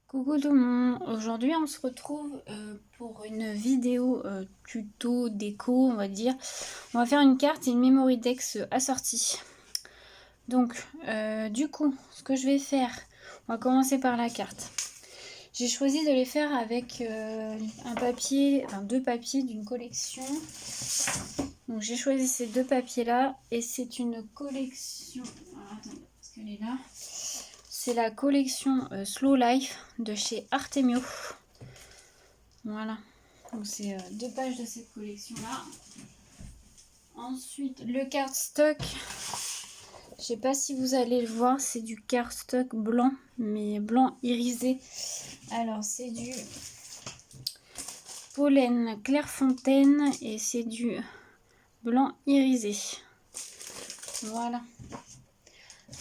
Coucou tout le monde, aujourd'hui on se retrouve pour une vidéo tuto déco on va dire. On va faire une carte et une memory dex assortie. Donc du coup ce que je vais faire, on va commencer par la carte. J'ai choisi de les faire avec un papier, enfin deux papiers d'une collection. Donc j'ai choisi ces deux papiers là et c'est une collection. Alors, attendez, parce qu'elle est là. C'est la collection Slow Life de chez Artemio. Voilà. Donc c'est deux pages de cette collection là. Ensuite le cardstock. Je sais pas si vous allez le voir, c'est du cardstock blanc, mais blanc irisé. Alors c'est du pollen Clairefontaine et c'est du blanc irisé. Voilà.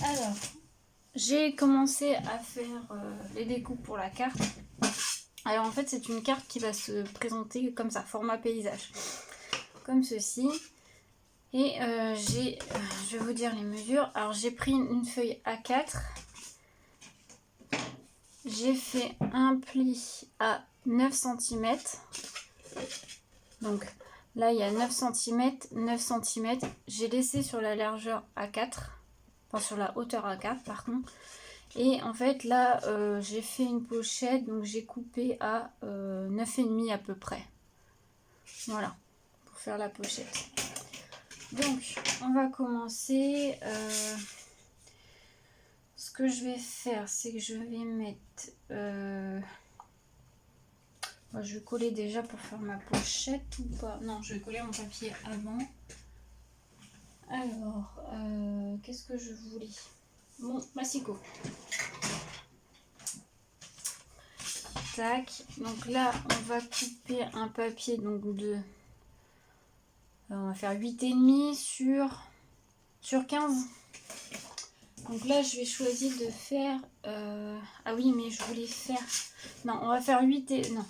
Alors, j'ai commencé à faire les découpes pour la carte. Alors en fait c'est une carte qui va se présenter comme ça, format paysage. Comme ceci. Et je vais vous dire les mesures. Alors j'ai pris une feuille A4. J'ai fait un pli à 9 cm. Donc là il y a 9 cm, 9 cm. J'ai laissé sur la largeur A4. Enfin sur la hauteur A4 par contre. Et en fait là j'ai fait une pochette. Donc j'ai coupé à 9,5 à peu près. Voilà. Pour faire la pochette. Donc on va commencer. Ce que je vais faire, c'est que je vais mettre... je vais coller déjà pour faire ma pochette ou pas? Non, je vais coller mon papier avant. Alors, qu'est-ce que je voulais? Mon massicot. Tac. Donc là, on va couper un papier donc de... on va faire 8,5 sur 15. Donc là, je vais choisir de faire... ah oui, mais je voulais faire... Non, on va faire 8 et... Non.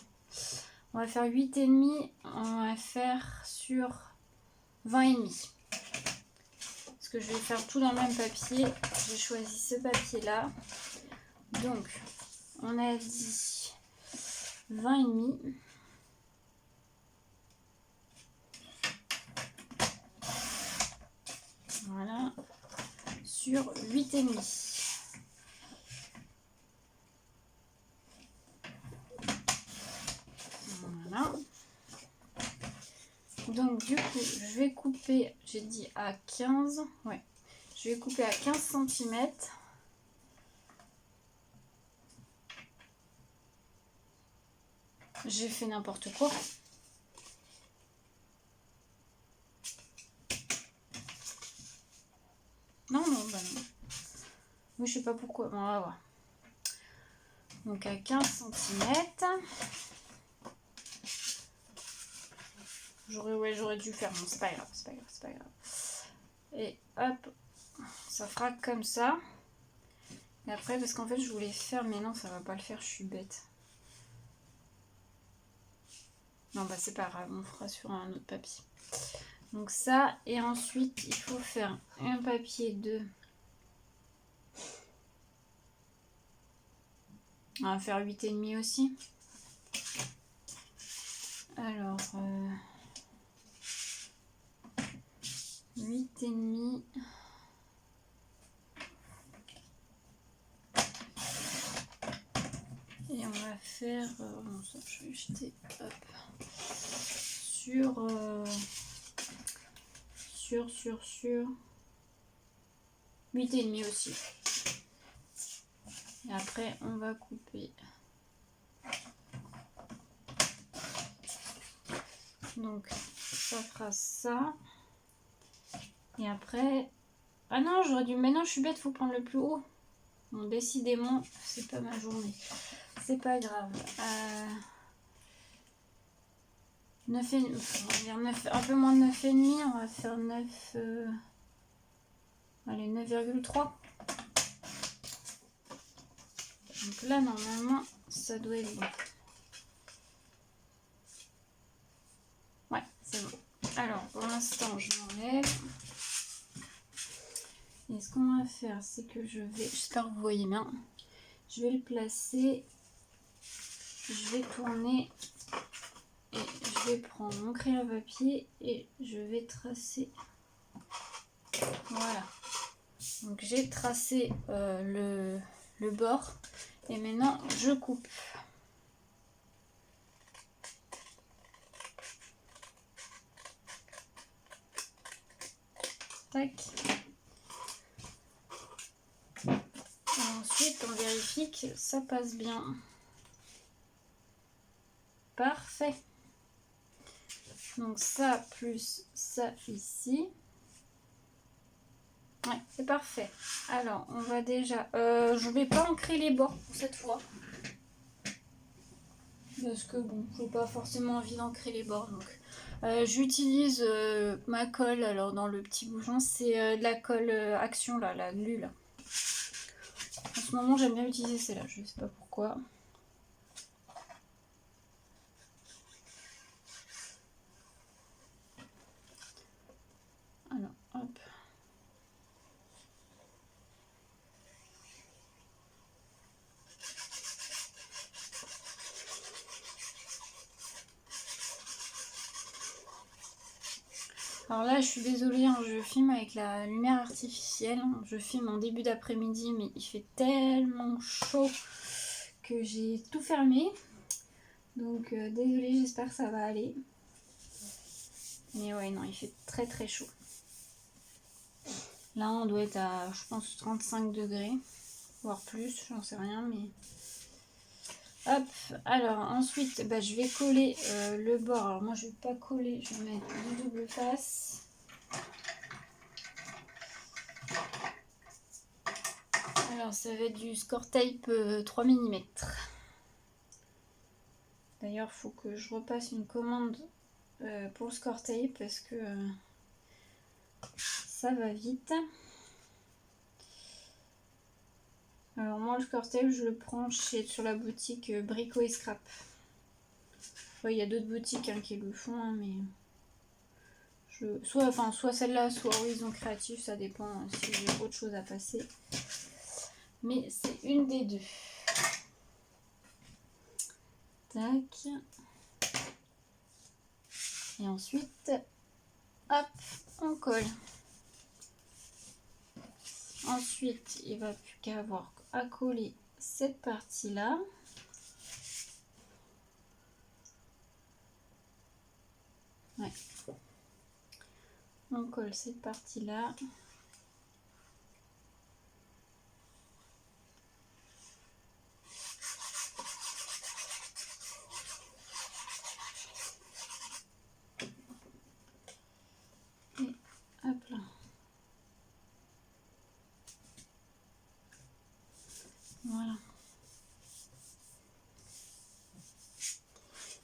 On va faire 8,5. On va faire sur 20,5. Parce que je vais faire tout dans le même papier. J'ai choisi ce papier-là. Donc, on a dit 20,5. Voilà. Sur 8,5. Voilà. Donc du coup, je vais couper, j'ai dit à 15. Ouais. Je vais couper à 15 cm. J'ai fait n'importe quoi. Non, bah non. Oui, je sais pas pourquoi. Bon, on va voir. Donc à 15 cm. J'aurais dû faire. Bon, c'est pas grave, c'est pas grave, c'est pas grave. Et hop, ça fera comme ça. Et après, parce qu'en fait, je voulais faire, mais non, ça va pas le faire, je suis bête. Non, bah c'est pas grave, on fera sur un autre papier. Donc ça, et ensuite, il faut faire un papier de... On va faire 8,5 aussi. Alors, 8,5. Et on va faire... non, ça, je vais jeter. Hop. Sur 8,5 aussi. Et après, on va couper. Donc, ça fera ça. Et après... Ah non, j'aurais dû... Mais non, je suis bête, faut prendre le plus haut. Bon, décidément, c'est pas ma journée. C'est pas grave. 9 et... on va dire 9, un peu moins de 9,5. On va faire 9... allez, 9,3. Donc là, normalement, ça doit être bon. Ouais, c'est bon. Alors, pour l'instant, je m'enlève. Et ce qu'on va faire, c'est que je vais... J'espère que vous voyez bien. Je vais le placer je vais tourner et je vais prendre mon crayon à papier et je vais tracer. Voilà. Donc j'ai tracé le bord et maintenant je coupe. Tac. Et ensuite on vérifie que ça passe bien. Parfait. Donc ça plus ça ici. Ouais, c'est parfait. Alors, on va déjà... je vais pas ancrer les bords pour cette fois. Parce que bon, j'ai pas forcément envie d'ancrer les bords. Donc, j'utilise ma colle. Alors, dans le petit bouchon, c'est de la colle Action, là, la glu, là. En ce moment, j'aime bien utiliser celle-là. Je sais pas pourquoi. Alors, hop. Alors là, je suis désolée, hein, je filme avec la lumière artificielle. Je filme en début d'après-midi, mais il fait tellement chaud que j'ai tout fermé. Donc désolée, j'espère que ça va aller. Mais ouais, non, il fait très très chaud. Là, on doit être à, je pense, 35 degrés, voire plus, j'en sais rien, mais... Hop, alors ensuite, bah, je vais coller le bord. Alors moi, je vais pas coller, je vais mettre du double face. Alors, ça va être du score tape 3 mm. D'ailleurs, il faut que je repasse une commande pour le score tape parce que ça va vite. Alors moi, le score tape, je le prends sur la boutique Brico et Scrap. Il y a d'autres boutiques hein, qui le font, hein, mais soit celle-là, soit Horizon Créatif, ça dépend si j'ai autre chose à passer. Mais c'est une des deux. Tac. Et ensuite, hop, on colle. Ensuite, il va plus qu'à avoir à coller cette partie-là. Ouais. On colle cette partie-là. Et hop là. Voilà.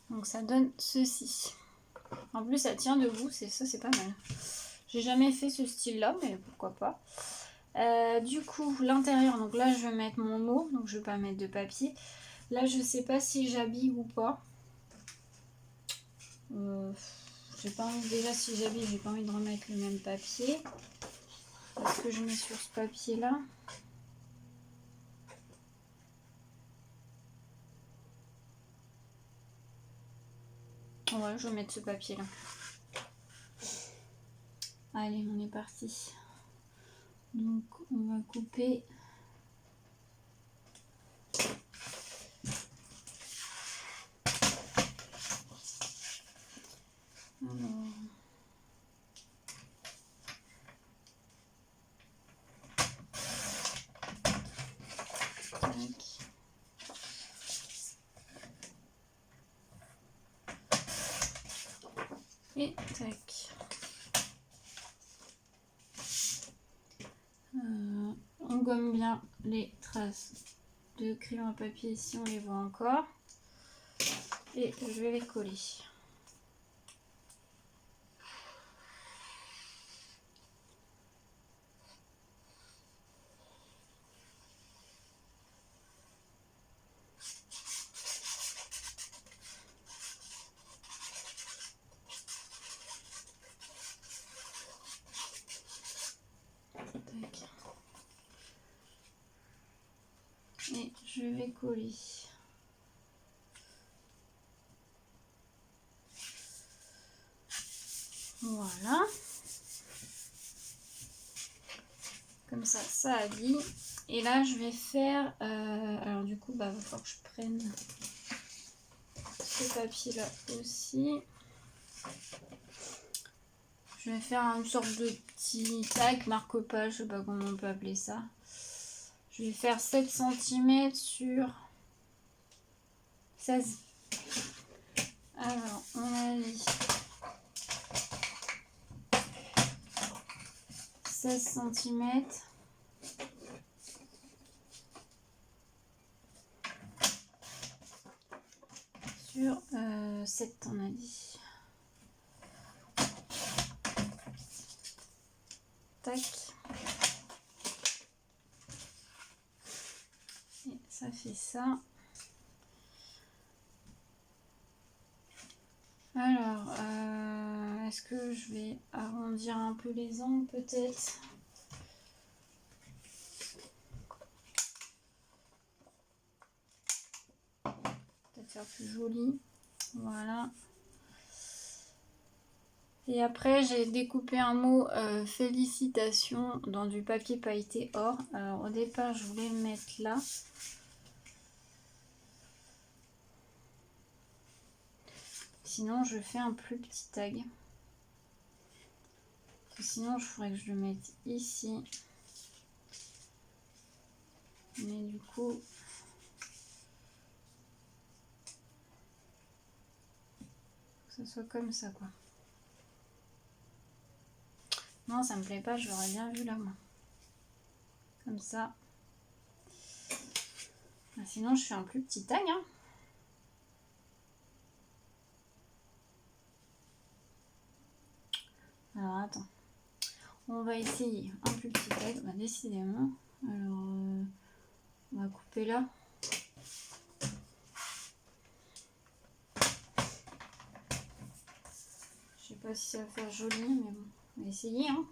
Donc ça donne ceci. En plus, ça tient debout, c'est pas mal. J'ai jamais fait ce style-là, mais pourquoi pas. Du coup, l'intérieur, donc là, je vais mettre mon mot, donc je vais pas mettre de papier. Là, je sais pas si j'habille ou pas. J'ai pas envie, déjà, si j'habille, j'ai pas envie de remettre le même papier. Est-ce que je mets sur ce papier-là? Ouais, je vais mettre ce papier-là. Allez, on est parti. Donc, on va couper. Alors... Et tac. On gomme bien les traces de crayon à papier si on les voit encore. Et je vais les coller. Tac. Et je vais coller. Voilà. Comme ça allie. Et là, je vais faire... alors du coup, il va falloir que je prenne ce papier-là aussi. Je vais faire une sorte de petit tag, marque-page, je sais pas comment on peut appeler ça. Je vais faire 7 cm sur 16. Alors, on a mis 16 cm. Sur 7, on a dit. Tac. Et ça fait ça. Alors, est-ce que je vais arrondir un peu les angles peut-être? Peut-être faire plus joli. Voilà. Et après, j'ai découpé un mot félicitations dans du papier pailleté or. Alors, au départ, je voulais le mettre là. Sinon, je fais un plus petit tag. Sinon, je ferais que je le mette ici. Mais du coup, que ce soit comme ça, quoi. Non, ça me plaît pas, je l'aurais bien vu là, moi. Comme ça. Sinon, je fais un plus petit tag, hein. Alors, attends. On va essayer un plus petit tag, bah, décidément. Alors, on va couper là. Je sais pas si ça va faire joli, mais bon, on va essayer, hein.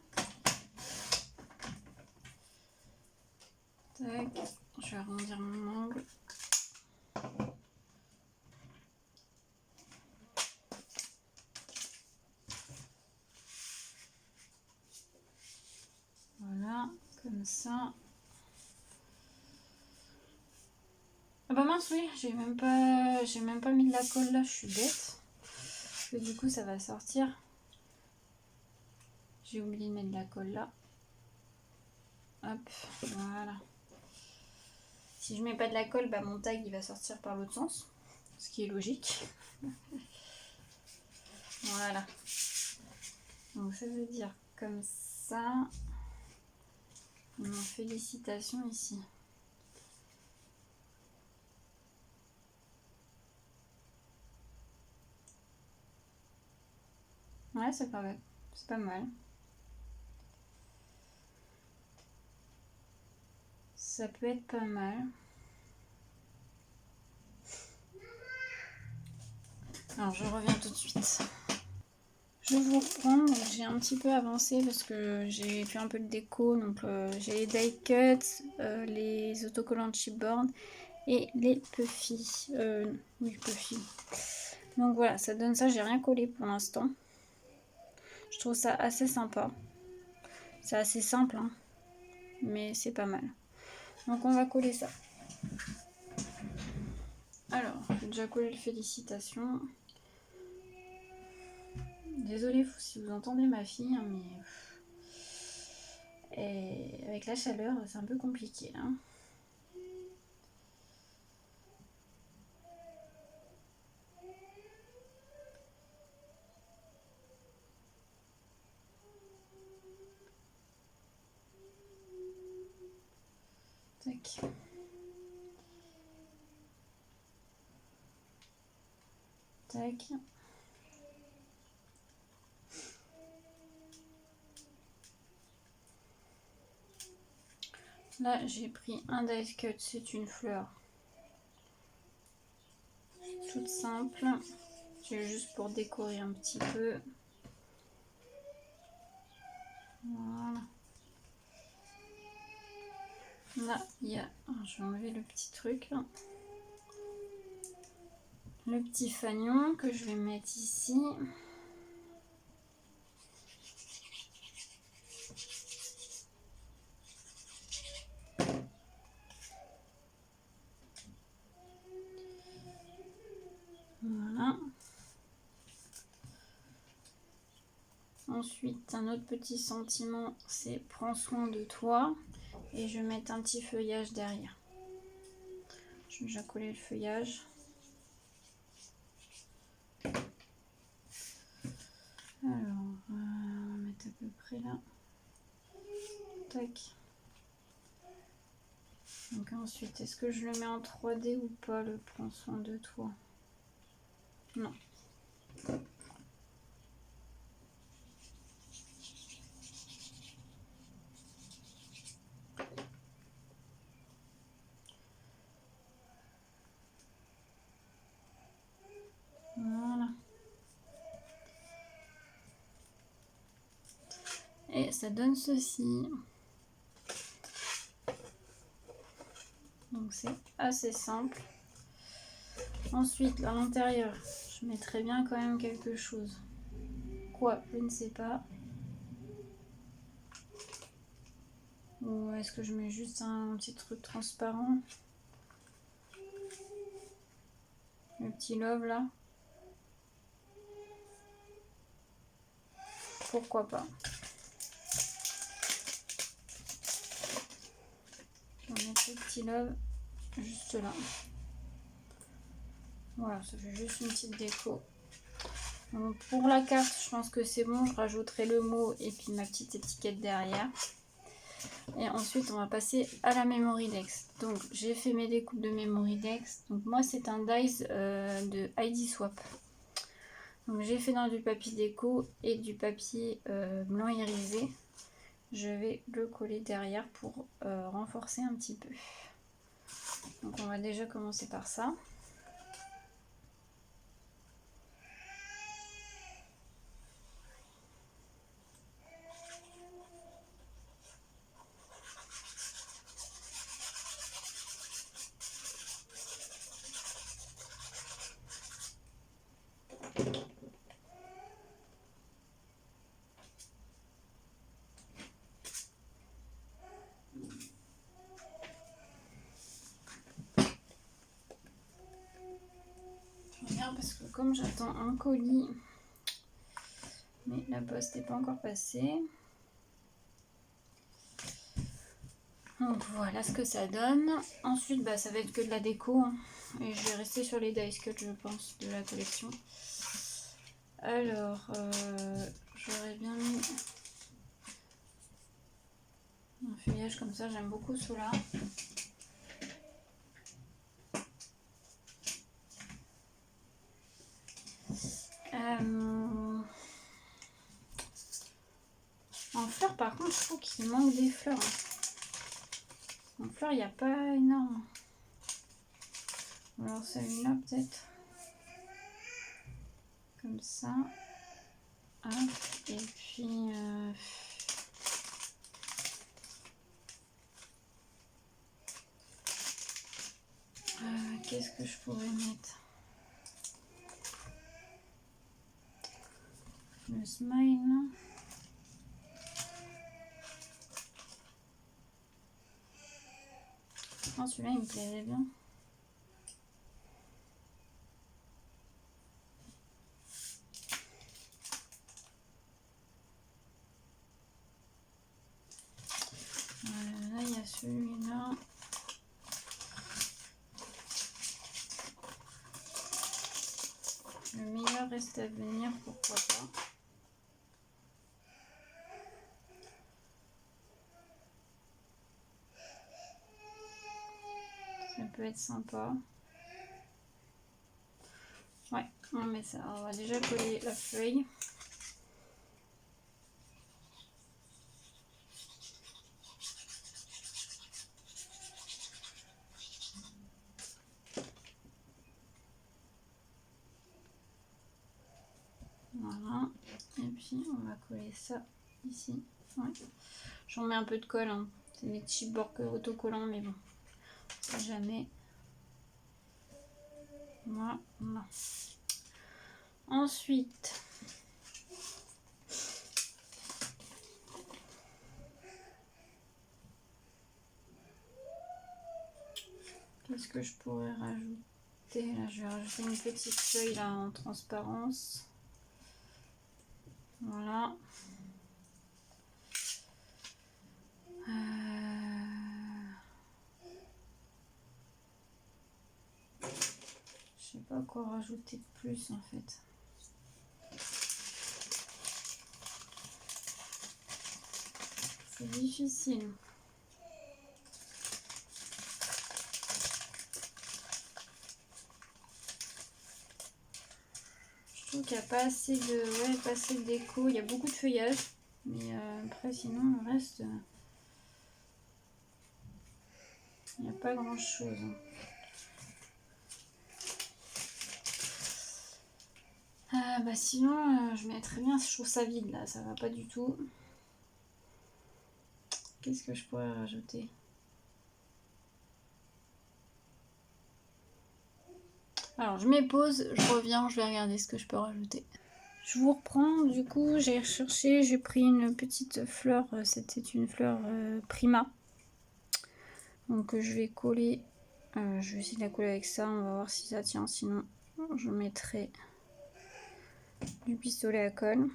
Tac, je vais arrondir mon angle. Voilà, comme ça. Ah bah mince, oui, j'ai même pas mis de la colle là, je suis bête. Parce que du coup, ça va sortir. J'ai oublié de mettre de la colle là. Hop, voilà. Si je mets pas de la colle, bah mon tag il va sortir par l'autre sens. Ce qui est logique. Voilà. Donc ça veut dire comme ça. Mon félicitations ici. Ouais, c'est pas mal. C'est pas mal. Ça peut être pas mal. Alors je reviens tout de suite. Je vous reprends, j'ai un petit peu avancé parce que j'ai fait un peu de déco. Donc j'ai les die cuts, les autocollants de chipboard et les puffy. Oui, puffy. Donc voilà, ça donne ça. J'ai rien collé pour l'instant. Je trouve ça assez sympa. C'est assez simple, hein, mais c'est pas mal. Donc on va coller ça. Alors, j'ai déjà collé le félicitations. Désolée si vous entendez ma fille, hein, mais et avec la chaleur, c'est un peu compliqué. Hein. Tac. Tac. Là, j'ai pris un die cut, c'est une fleur toute simple. C'est juste pour décorer un petit peu. Voilà. Là, il y a... je vais enlever le petit truc. Là. Le petit fanion que je vais mettre ici. Ensuite, un autre petit sentiment, c'est prends soin de toi. Et je vais mettre un petit feuillage derrière. Je vais déjà coller le feuillage. Alors, on va mettre à peu près là. Tac. Donc ensuite, est-ce que je le mets en 3D ou pas, le prends soin de toi? Non. Voilà. Et ça donne ceci. Donc c'est assez simple. Ensuite, à l'intérieur, je mettrai bien quand même quelque chose. Quoi? Je ne sais pas. Ou est-ce que je mets juste un petit truc transparent? Le petit love là. Pourquoi pas? On va mettre le petit love juste là. Voilà, ça fait juste une petite déco. Donc pour la carte, je pense que c'est bon. Je rajouterai le mot et puis ma petite étiquette derrière. Et ensuite, on va passer à la Memory Dex. Donc, j'ai fait mes découpes de Memory Dex. Donc, moi, c'est un dies de ID Swap. Donc, j'ai fait dans du papier déco et du papier blanc irisé. Je vais le coller derrière pour renforcer un petit peu. Donc, on va déjà commencer par ça. Parce que comme j'attends un colis, mais la poste n'est pas encore passée. Donc voilà ce que ça donne. Ensuite, bah, ça va être que de la déco. Hein. Et je vais rester sur les dice cut, je pense, de la collection. Alors, j'aurais bien mis un feuillage comme ça. J'aime beaucoup ceux-là. En fleurs, par contre, je trouve qu'il manque des fleurs. Hein. En fleurs, il n'y a pas énorme. Alors, celui-là, peut-être. Comme ça. Hop. Et puis... qu'est-ce que je pourrais mettre? Le smile. Oh, celui-là, il me plaisait bien. Là, il y a celui-là. Le meilleur reste à venir, pourquoi pas. Ça peut être sympa. Ouais, on met ça. On va déjà coller la feuille. Voilà. Et puis on va coller ça ici. Ouais. J'en mets un peu de colle. Hein. C'est des petits bords autocollants, mais bon, on sait jamais. Voilà. Ensuite, qu'est-ce que je pourrais rajouter? Là, je vais rajouter une petite feuille là en transparence. Voilà. Je sais pas quoi rajouter de plus en fait. C'est difficile. Je trouve qu'il n'y a pas assez de, pas assez de déco. Il y a beaucoup de feuillage. Mais après sinon le reste, il n'y a pas grand chose. Bah sinon je mettrais bien, je trouve ça vide là, ça va pas du tout. Qu'est-ce que je pourrais rajouter? Alors je mets pause, je reviens, je vais regarder ce que je peux rajouter. Je vous reprends, du coup j'ai recherché, j'ai pris une petite fleur, c'était une fleur Prima. Donc je vais coller, je vais essayer de la coller avec ça, on va voir si ça tient, sinon je mettrai du pistolet à colle.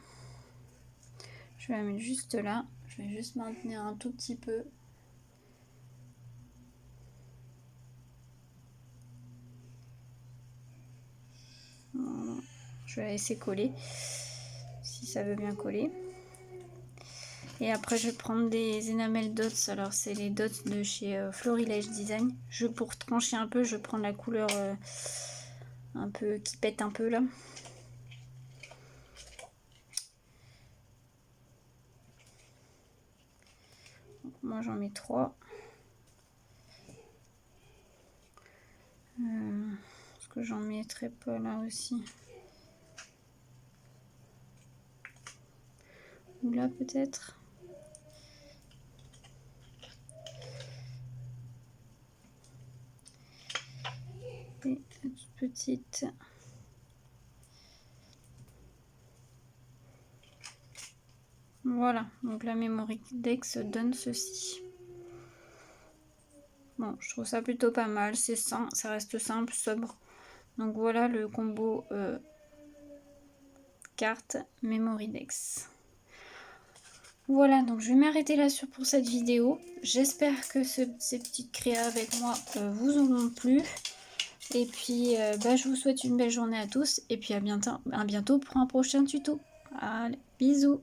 Je vais la mettre juste là, je vais juste maintenir un tout petit peu. Voilà. Je vais la laisser coller, si ça veut bien coller. Et après je vais prendre des enamel dots, alors c'est les dots de chez Florilège Design. Pour trancher un peu, je prends la couleur un peu qui pète un peu là. Moi j'en mets 3. Parce que j'en mettrai pas là aussi. Ou là peut-être. Et toute petite. Voilà, donc la Memory Dex donne ceci. Bon, je trouve ça plutôt pas mal, c'est ça reste simple, sobre. Donc voilà le combo carte Memory Dex. Voilà, donc je vais m'arrêter là pour cette vidéo. J'espère que ces petites créas avec moi vous auront plu. Et puis, je vous souhaite une belle journée à tous. Et puis à bientôt pour un prochain tuto. Allez, bisous!